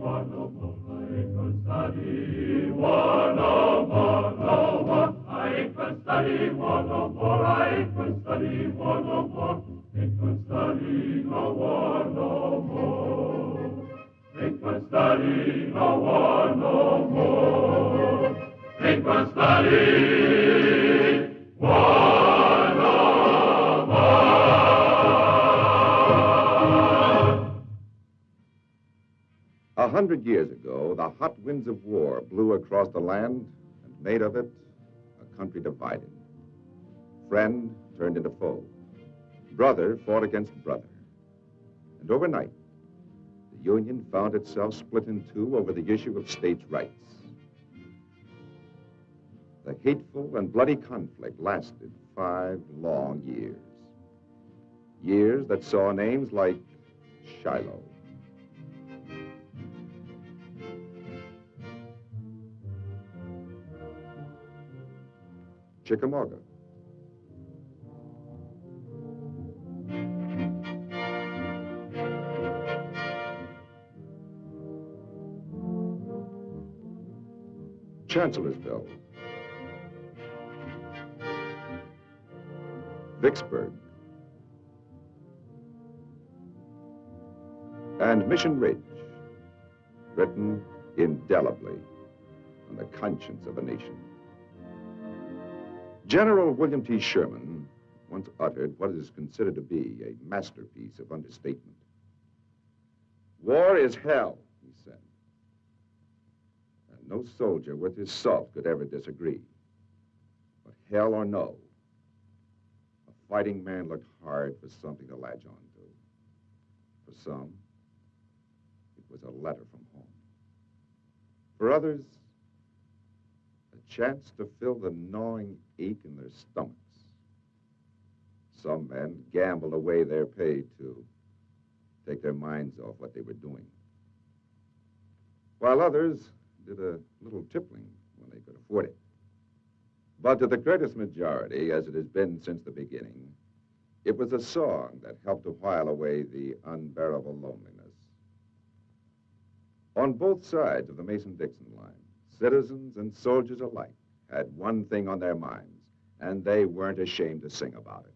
one no more. I ain't gonna study war no more, no more. I ain't gonna study war no more. I ain't gonna study war no more. Ain't gonna study no war no more. Ain't gonna study no war no more. Ain't gonna study war no more. 100 years ago, the hot winds of war blew across the land and made of it a country divided. Friend turned into foe. Brother fought against brother. And overnight, the Union found itself split in two over the issue of states' rights. The hateful and bloody conflict lasted 5 long years. Years that saw names like Shiloh, Chickamauga, Chancellorsville, Vicksburg, and Mission Ridge, written indelibly on the conscience of a nation. General William T. Sherman once uttered what is considered to be a masterpiece of understatement. War is hell, he said. And no soldier worth his salt could ever disagree. But hell or no, a fighting man looked hard for something to latch on to. For some, it was a letter from home. For others, a chance to fill the gnawing ache in their stomachs. Some men gambled away their pay to take their minds off what they were doing, while others did a little tippling when they could afford it. But to the greatest majority, as it has been since the beginning, it was a song that helped to while away the unbearable loneliness. On both sides of the Mason-Dixon line, citizens and soldiers alike had one thing on their minds, and they weren't ashamed to sing about it.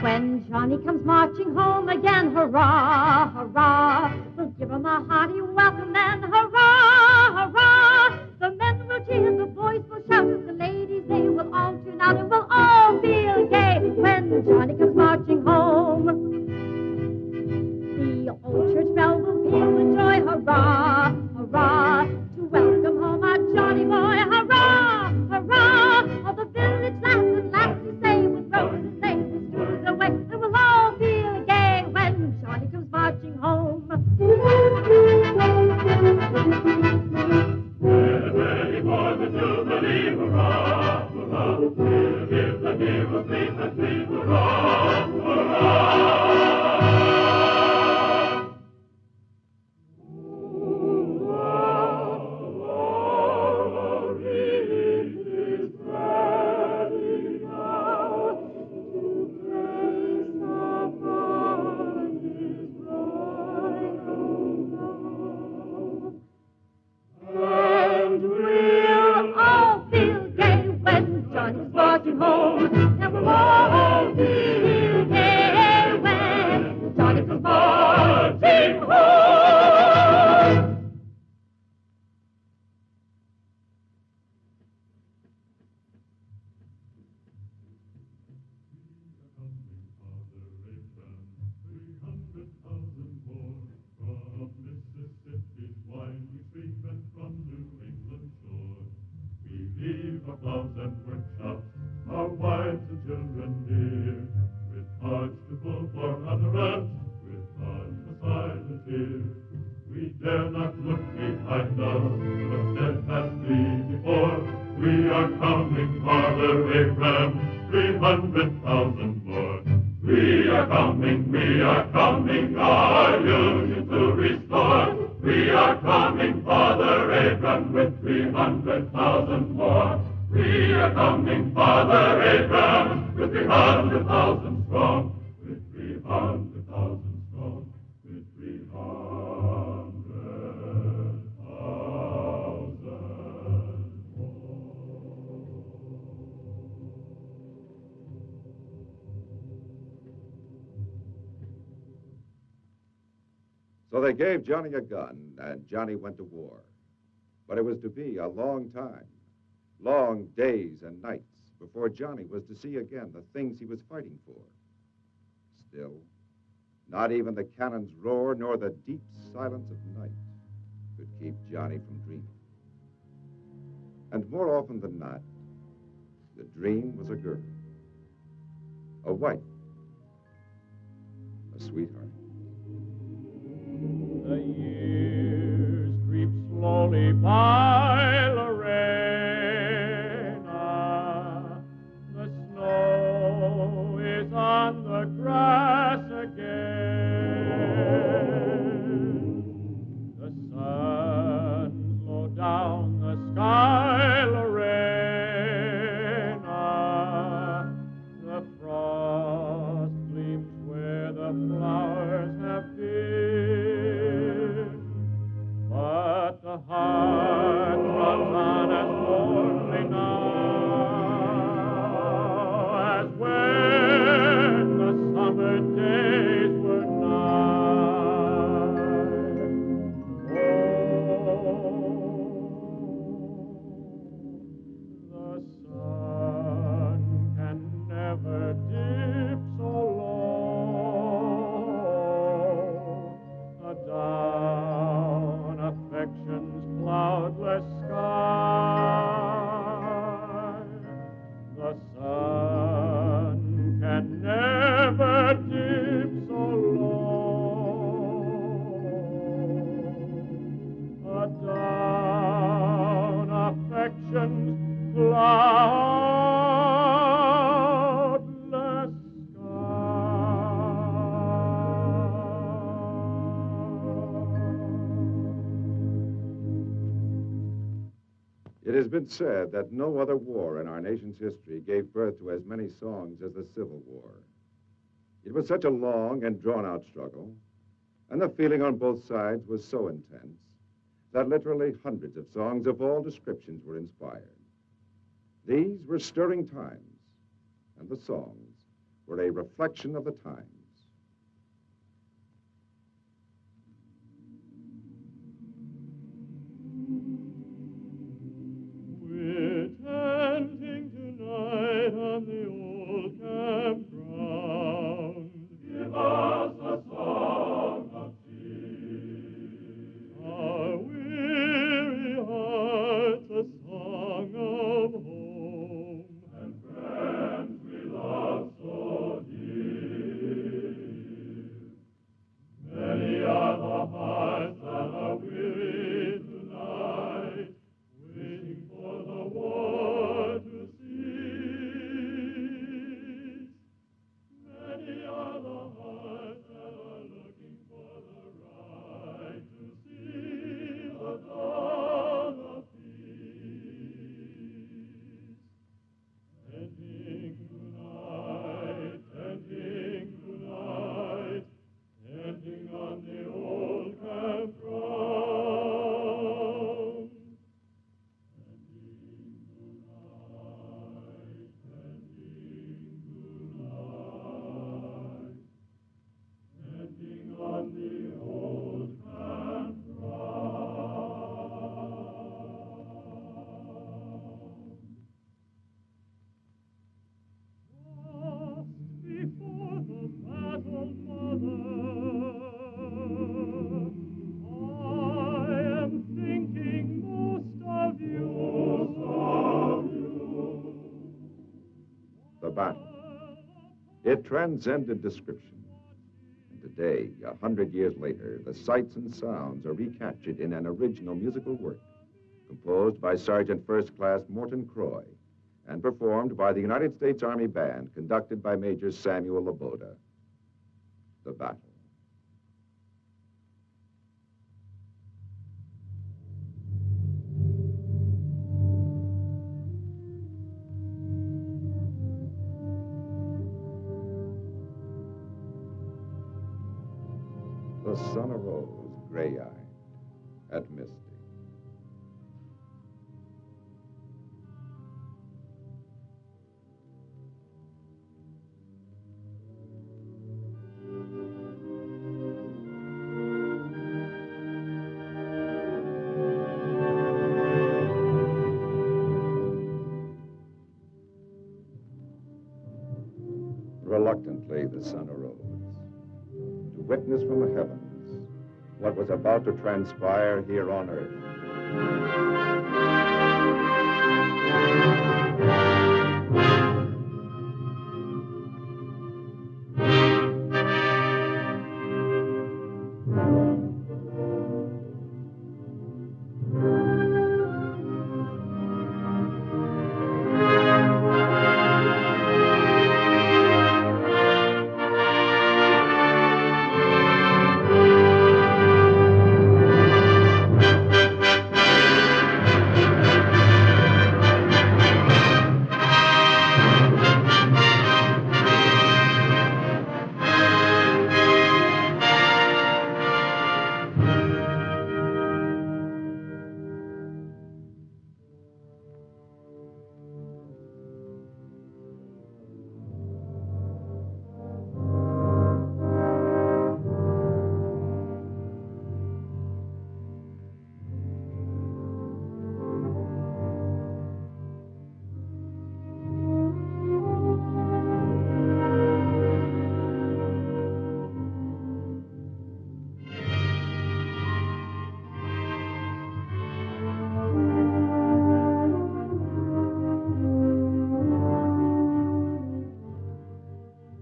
When Johnny comes marching home again, hurrah, hurrah, we'll give him a hearty welcome then, hurrah, hurrah. The men will cheer, the boys will shout, the ladies, they will all tune out, and we'll all feel gay when Johnny comes marching home. The old church bell will peal with joy, hurrah, hurrah, to welcome home our Johnny boy, hurrah, hurrah. All the village lads and lassies say with roses they will strew the way, and we'll all feel gay when Johnny comes marching home. Get ready for the Jubilee, hurrah, hurrah. We'll give the heroes sleep and sleep, hurrah, hurrah. We are coming, Father Abraham, with 300,000 strong, with 300,000 So they gave Johnny a gun, and Johnny went to war. But it was to be a long time, long days and nights, before Johnny was to see again the things he was fighting for. Still, not even the cannon's roar nor the deep silence of night could keep Johnny from dreaming. And more often than not, the dream was a girl, a wife, a sweetheart. The years creep slowly by, Lorena. The snow is on the grass again. The sun's low down the sky, Lorena. The frost gleams where the flowers have been. But the heart runs on as warmly now as when the summer days were nigh. Oh, the sun can never dip so low adown affection's cloudless sky. The sun can never dip so low adown affection's cloudless It has been said that no other war in our nation's history gave birth to as many songs as the Civil War. It was such a long and drawn-out struggle, and the feeling on both sides was so intense that literally hundreds of songs of all descriptions were inspired. These were stirring times, and the songs were a reflection of the times. We're tenting tonight on the old campground. Give us a song of peace. Our weary hearts a song of home. And friends we love so dear. Many are the hearts that are weary tonight, waiting for the war to cease. Many are the hearts that are looking for the right to see the dawn of peace. Ending tonight, ending tonight, ending on the old campground. Ending on the old campground. Just before the battle, Mother, I am thinking most of you. The battle. It transcended description. And today, 100 years later, the sights and sounds are recaptured in an original musical work composed by Sergeant First Class Morton Croy and performed by the United States Army Band conducted by Major Samuel Laboda. The battle. The sun arose, gray-eyed, at misty. Reluctantly, the sun arose to witness from the heavens what was about to transpire here on earth.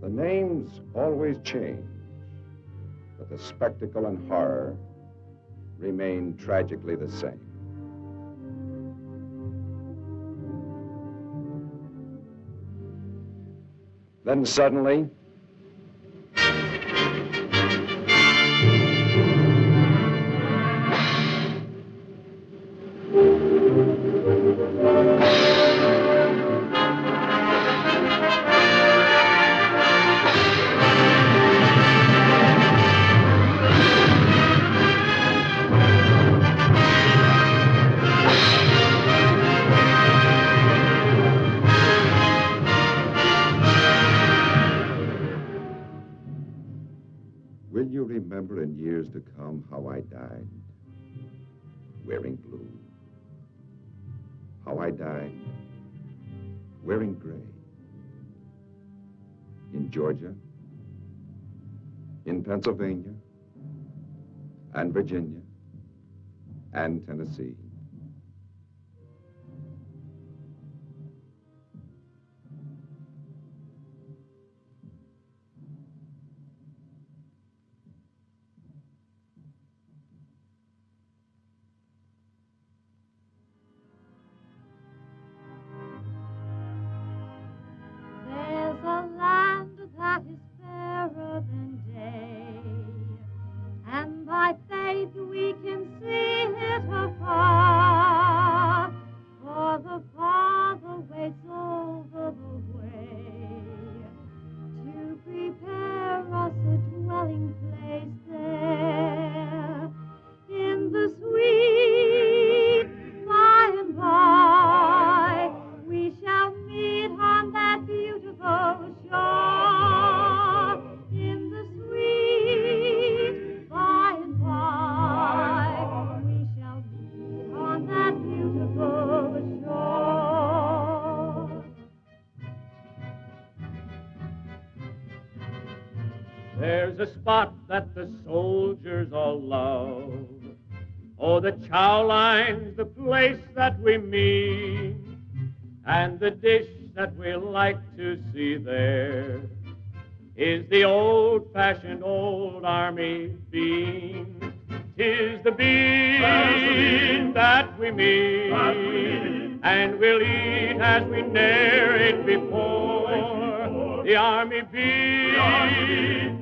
The names always change, but the spectacle and horror remain tragically the same. Then suddenly, will you remember in years to come how I died? Wearing blue. How I died wearing gray. In Georgia, in Pennsylvania, and Virginia, and Tennessee. There's a land that is fairer than day, and by faith we can see it afar. For the Father waits over the way to prepare us a dwelling place there in the sweet by and by. We shall meet on that beautiful shore in the sweet by and by. We shall meet on that beautiful shore. There's a spot that the soldiers all love. Oh, the chow line's the place that we meet, and the dish that we like to see there is the old-fashioned old army bean. 'Tis the bean that we meet, and we'll eat as we ne'er ate before. The army bean,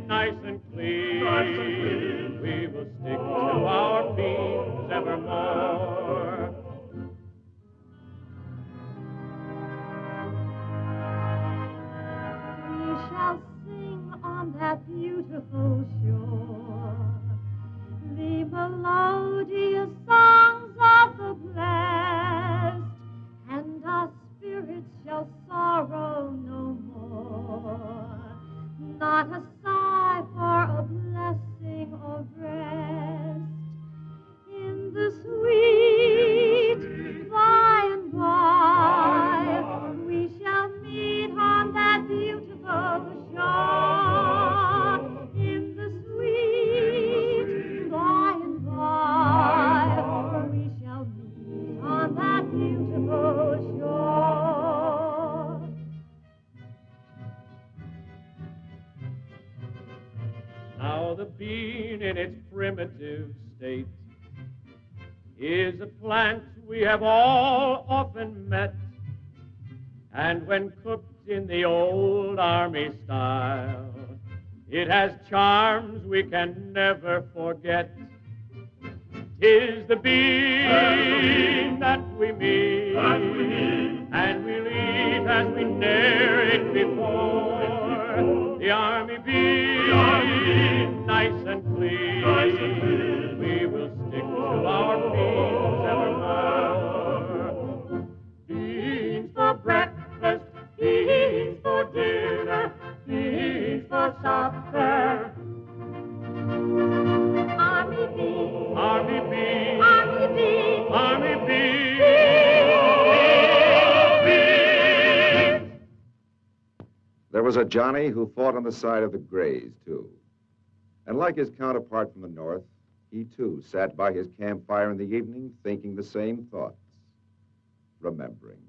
nice and clean. We will stick to our beans evermore. We shall sing on that beautiful shore the melodious songs of the blessed, and our spirits shall sorrow no more. Not a sigh for a blessing or rest in the sweet by and by. We shall meet on that beautiful shore. Now the bean in its primitive state is a plant we have all often met, and when cooked in the old army style, it has charms we can never forget. 'Tis the bean that we meet, and we'll eat as we ne'er ate before. The army bean, nice and clean, we will stick to our beans evermore. Beans for breakfast, beans for dinner, beans for supper. Army beans, army beans, army beans, army beans, beans. There was a Johnny who fought on the side of the Grays, too. And like his counterpart from the north, he, too, sat by his campfire in the evening thinking the same thoughts, remembering.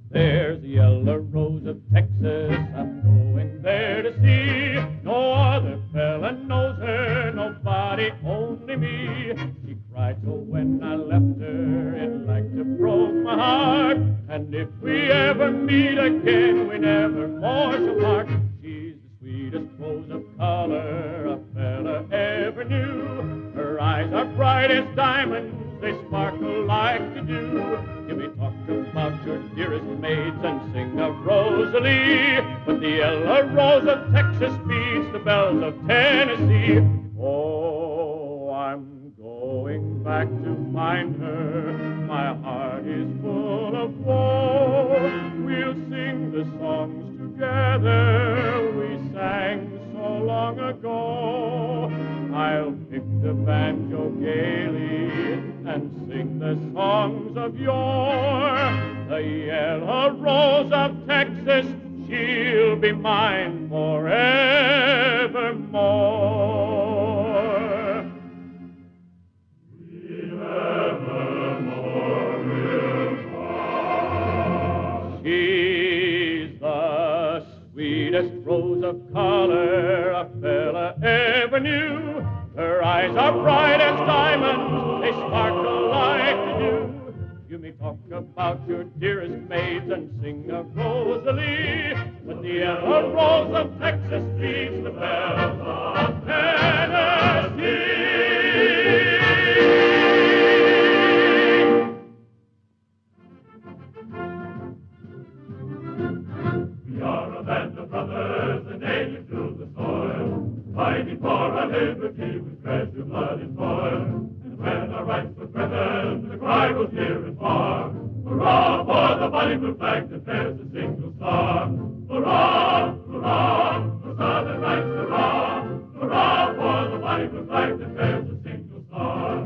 There's the yellow rose of Texas I'm going there to see. No other fella knows her, nobody, only me. She cried so when I left her, it like to broke my heart. And if we ever meet again, we never more shall part. She's the sweetest rose of color a fella ever knew. Her eyes are bright as diamonds, they sparkle like the dew. Give me talk about your dearest maids and sing of Rosalie. But the yellow rose of Texas beats the bells of Tennessee. Oh, I'm going back to find her. My heart is full of woe. We'll sing the songs together we sang so long ago. I'll pick the banjo gaily and sing the songs of yore. The yellow rose of Texas, she'll be mine forevermore. She's the sweetest rose of color a fella ever knew. Her eyes are bright as diamonds, they sparkle like the dew. You may talk about your dearest maids and sing of Rosalie, but the yellow rose of Texas beats the bells of Tennessee. We are a band of brothers and native to the soil, fighting for our liberty with treasure, blood, and toil. And when our rights were threatened, the cry was near and far. Hurrah for the bonny blue flag that bears a single star. Hurrah, hurrah, for Southern rights, hurrah. Hurrah for the bonny blue flag that bears a single star.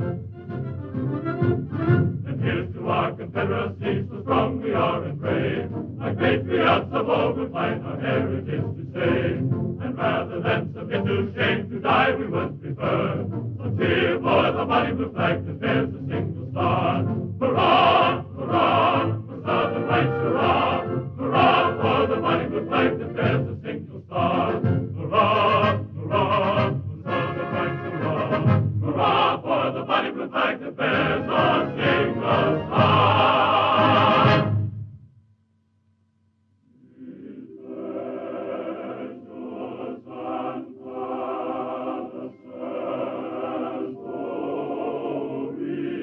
And here's to our Confederacy, so strong we are and brave. Like patriots of old, we'll fight our heritage to save. And rather than submit to shame, to die we would prefer. So cheer for the bonny blue flag that bears a single star. Hurrah, hurrah, for Southern rights, hurrah. Hurrah for the bonny blue flag that bears a single star. Hurrah, hurrah, for Southern rights, hurrah. Hurrah for the bonny blue flag that bears a single star. We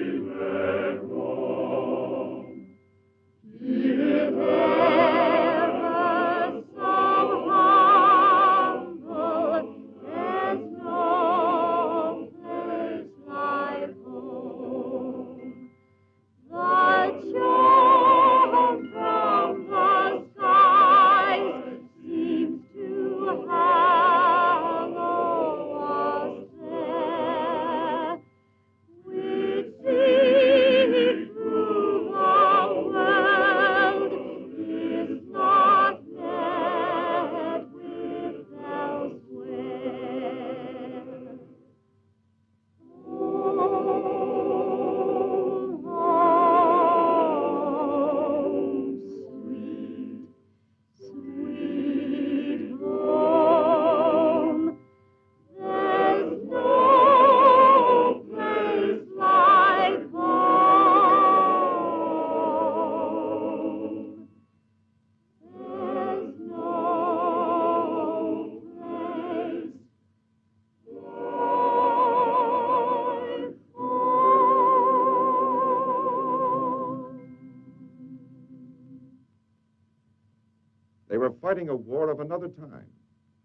were fighting a war of another time,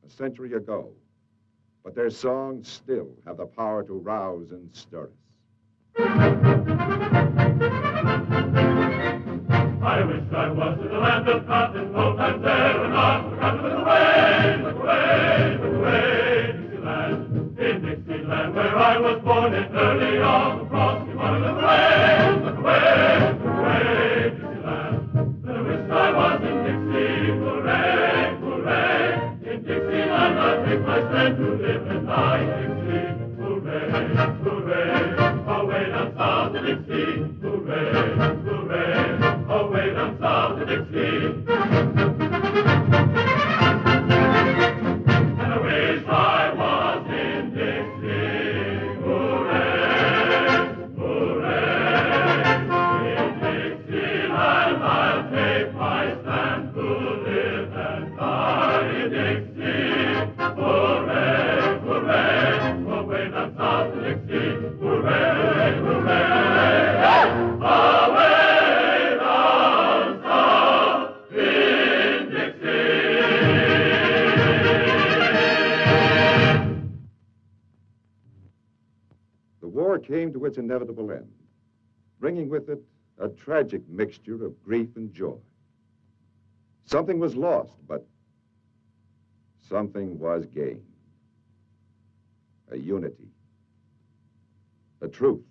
a century ago. But their songs still have the power to rouse and stir us. I wish I was in the land of cotton, gold and aeronaut. Look away, look away, look away, Dixieland. In Dixieland, where I was born in early on the cross, we want to look away, look away, look away, Dixieland. I wish I was in Dixie, hooray, hooray. In Dixieland, I'll take my stand to live and die in Dixie, hooray, hooray. Away down south to Dixie, hooray, hooray. Away down south to Dixie. And I wish I was in Dixie. Hooray, hooray. In Dixieland I'll take my stand to live and die in Dixie. Hooray, hooray. Away down south to Dixie. Hooray, hooray. Away. The war came to its inevitable end, bringing with it a tragic mixture of grief and joy. Something was lost, but something was gained. A unity, a truth.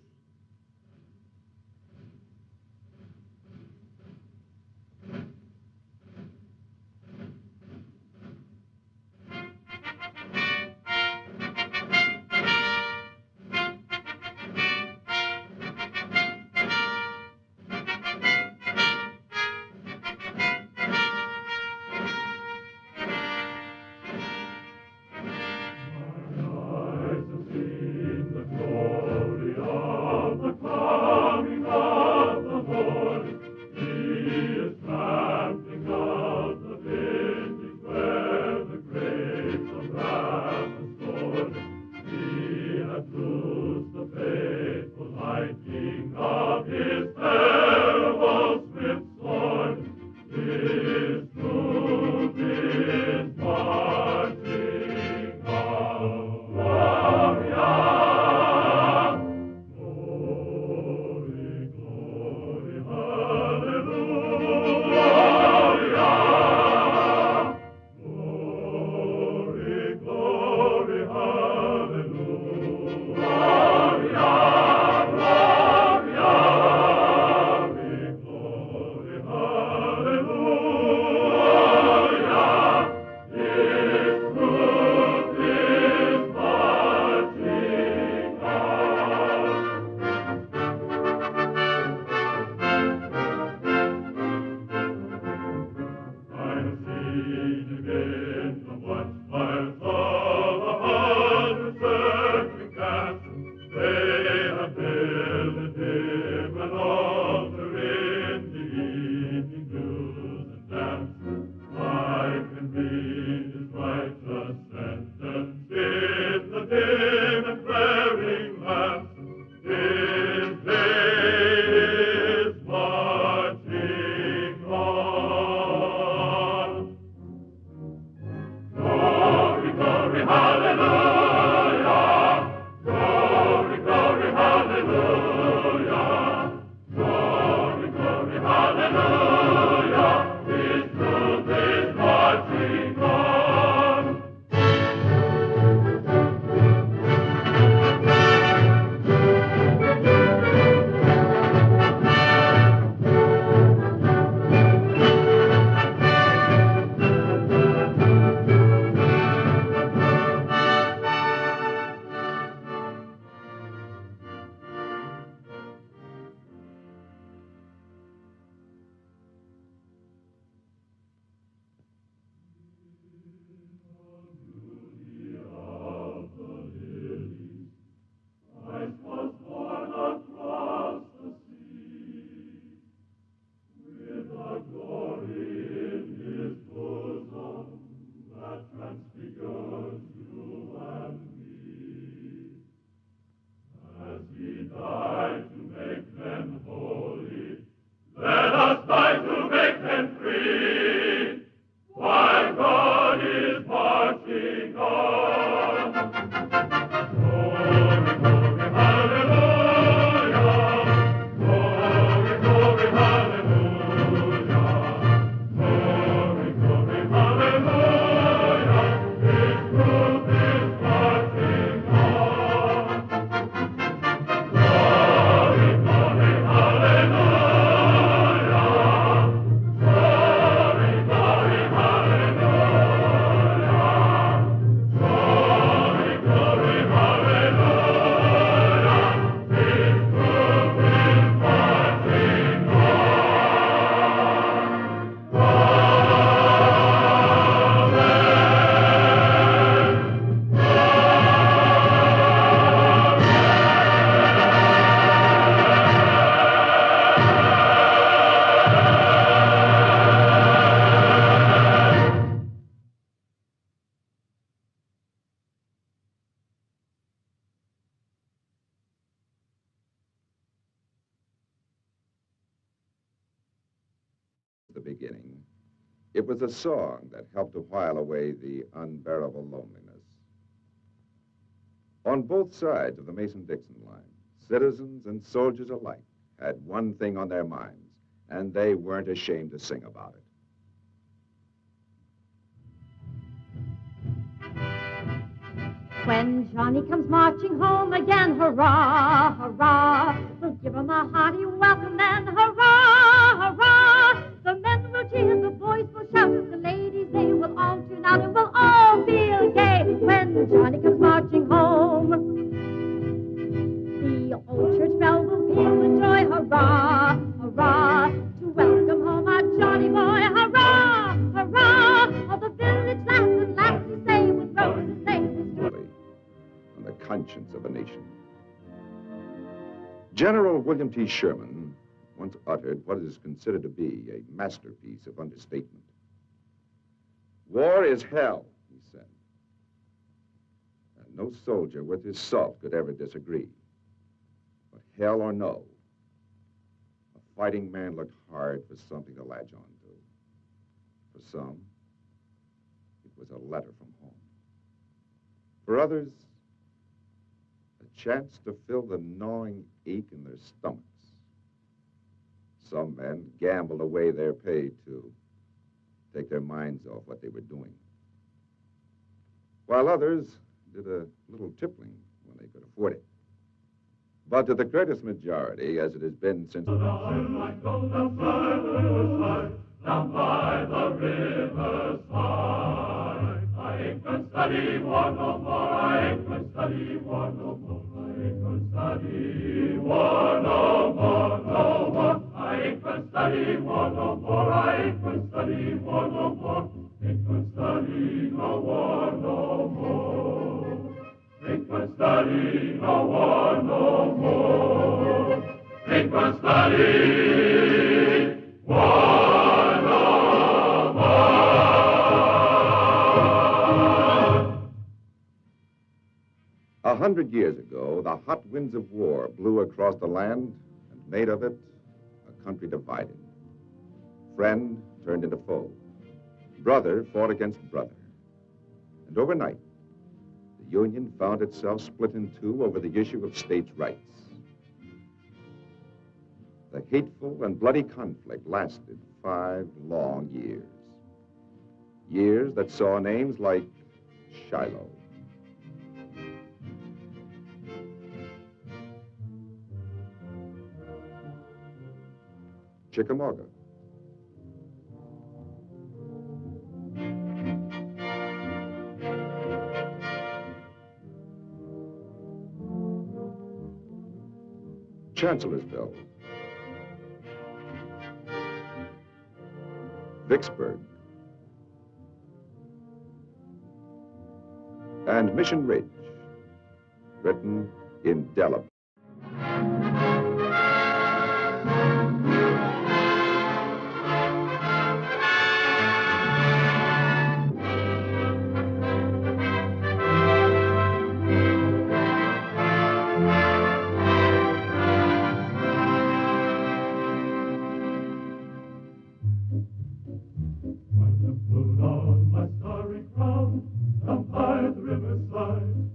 The glory of the beginning, it was a song that helped to while away the unbearable loneliness. On both sides of the Mason-Dixon line, citizens and soldiers alike had one thing on their minds, and they weren't ashamed to sing about it. When Johnny comes marching home again, hurrah, hurrah, we'll give him a hearty welcome then, hurrah, hurrah. The men will cheer, the boys will shout, the ladies, they will all tune out, and we'll all feel gay when Johnny comes marching home. The old church bell will peal with joy, hurrah, hurrah, to welcome home our Johnny boy, hurrah, hurrah. All the village lads and lassies say with roses they will On the conscience of a nation. General William T. Sherman once uttered what is considered to be a masterpiece of understatement. War is hell, he said. And no soldier worth his salt could ever disagree. But hell or no, a fighting man looked hard for something to latch on to. For some, it was a letter from home. For others, a chance to fill the gnawing ache in their stomachs. Some men gambled away their pay to take their minds off what they were doing, while others did a little tippling when they could afford it. But to the greatest majority, as it has been since... Down by the riverside, I ain't gonna study war no more, I ain't gonna study war no more, I ain't gonna study war no more, no more. I ain't gonna study war no more, I ain't gonna study war no more, ain't gonna study no war no more, ain't gonna study no war no more, ain't gonna study war. 100 years ago, the hot winds of war blew across the land and made of it a country divided. Friend turned into foe. Brother fought against brother. And overnight, the Union found itself split in two over the issue of states' rights. The hateful and bloody conflict lasted 5 long years. Years that saw names like Shiloh, Chickamauga, Chancellorsville, Vicksburg, and Mission Ridge, written indelibly. When to put on my starry crown, down by the riverside,